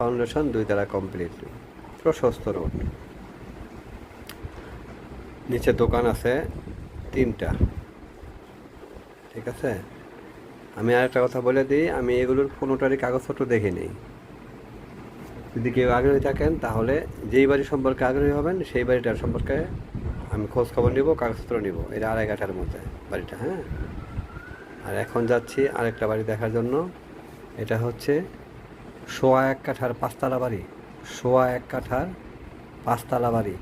Foundation 2 তলা complete, প্রশস্ত road, নিচে দোকান আছে 3টা। ঠিক আছে, আমি আরেকটা কথা বলে দিই, আমি এগুলোর কোনোটারই কাগজপত্র দেখে নিই। যদি কেউ আগ্রহী থাকেন তাহলে যেই বাড়ি সম্পর্কে আগ্রহী হবেন সেই বাড়িটার সম্পর্কে আমি খোঁজ খবর নিব, কাগজপত্র নিব। এটা 2.5 কাঠার মধ্যে বাড়িটা। হ্যাঁ, আর এখন যাচ্ছি আরেকটা বাড়ি দেখার জন্য। এটা হচ্ছে 1.25 কাঠার 5 তলা বাড়ি। 1.25 কাঠার 5 তলা বাড়ি।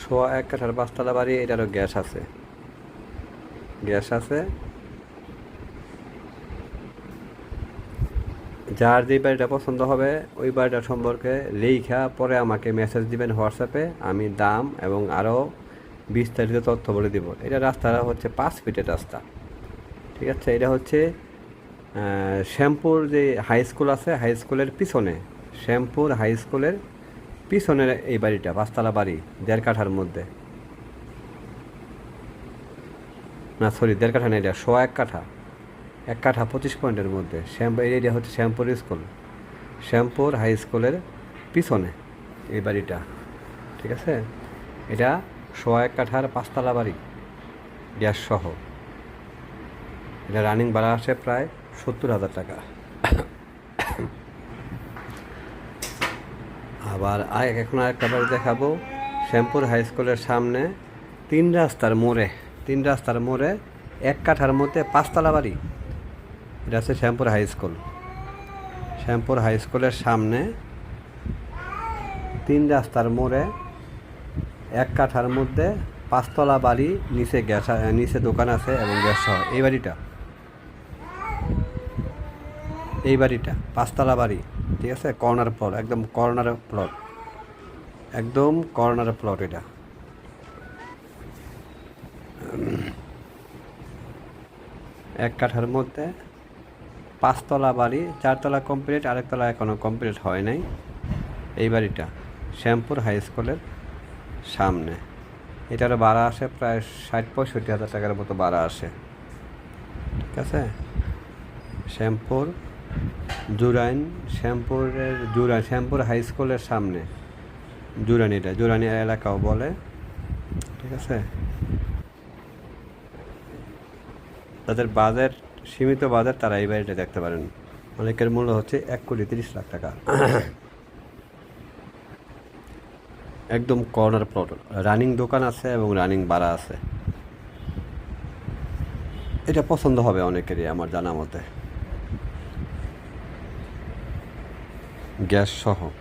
1.25 কাঠার 5 তলা বাড়ি। এটারও গ্যাস আছে, গ্যাস আছে। যার যে বাড়িটা পছন্দ হবে ওই বাড়িটা সম্পর্কে লেখা পরে আমাকে মেসেজ দিবেন হোয়াটসঅ্যাপে। আমি দাম এবং আরও বিস্তারিত তথ্য বলে দিব। এটা রাস্তাটা হচ্ছে 5 ফিটের রাস্তা। ঠিক আছে, এটা হচ্ছে শ্যামপুর যে হাই স্কুল আছে, হাই স্কুলের পিছনে, শ্যামপুর হাই স্কুলের পিছনের এই বাড়িটা 5 তলা বাড়ি, 1.5 কাঠার মধ্যে। না সরি, 1.5 কাঠা না, এটা 1.25 কাঠা, 1 কাঠা 25 পয়েন্টের মধ্যে। এটা হচ্ছে শ্যামপুর স্কুল, শ্যামপুর হাই স্কুলের পিছনে এই বাড়িটা। ঠিক আছে, এটা 1.25 কাঠার 5 তলা বাড়ি, গ্যাস সহ। এটা রানিং ভাড়া আসে প্রায় 70,000 টাকা। আবার এখন আরেকটা বাড়ি দেখাবো, শ্যামপুর হাই স্কুলের সামনে 3 রাস্তার মোড়ে, 3 রাস্তার মোড়ে 1 কাঠার মধ্যে 5 তলা বাড়ি। এটা হচ্ছে Shyampur high school. Shyampur high স্কুলের সামনে 3 রাস্তার মোড়ে 1 কাঠার মধ্যে 5 তলা বাড়ি, নিচে গ্যাস, নিচে দোকান আছে এবং গ্যাস সহ। এই বাড়িটা 5 তলা বাড়ি। ঠিক আছে, কর্নার প্লট, একদম কর্নার প্লট, একদম কর্নার প্লট। এটা 1 কাঠার মধ্যে 5 তলা বাড়ি, 4 তলা কমপ্লিট, আরেক তলা এখনও কমপ্লিট হয় নাই। এই বাড়িটা শ্যামপুর হাই স্কুলের সামনে। এটারও ভাড়া আসে প্রায় 60-65,000 টাকার মতো ভাড়া আসে। ঠিক আছে, শ্যামপুর শ্যামপুর হাই স্কুলের সামনে জুরাইন, এটা জুরাইন এলাকাও বলে। ঠিক আছে, তাদের বাজেট, সীমিত বাজেট, তারা এই বাড়িটা দেখতে পারেন। অনেকের মূল্য হচ্ছে 1,30,00,000 টাকা। একদম কর্নার প্লট, রানিং দোকান আছে এবং রানিং ভাড়া আছে। এটা পছন্দ হবে অনেকেরই আমার জানা মতে, গ্যাস সহ।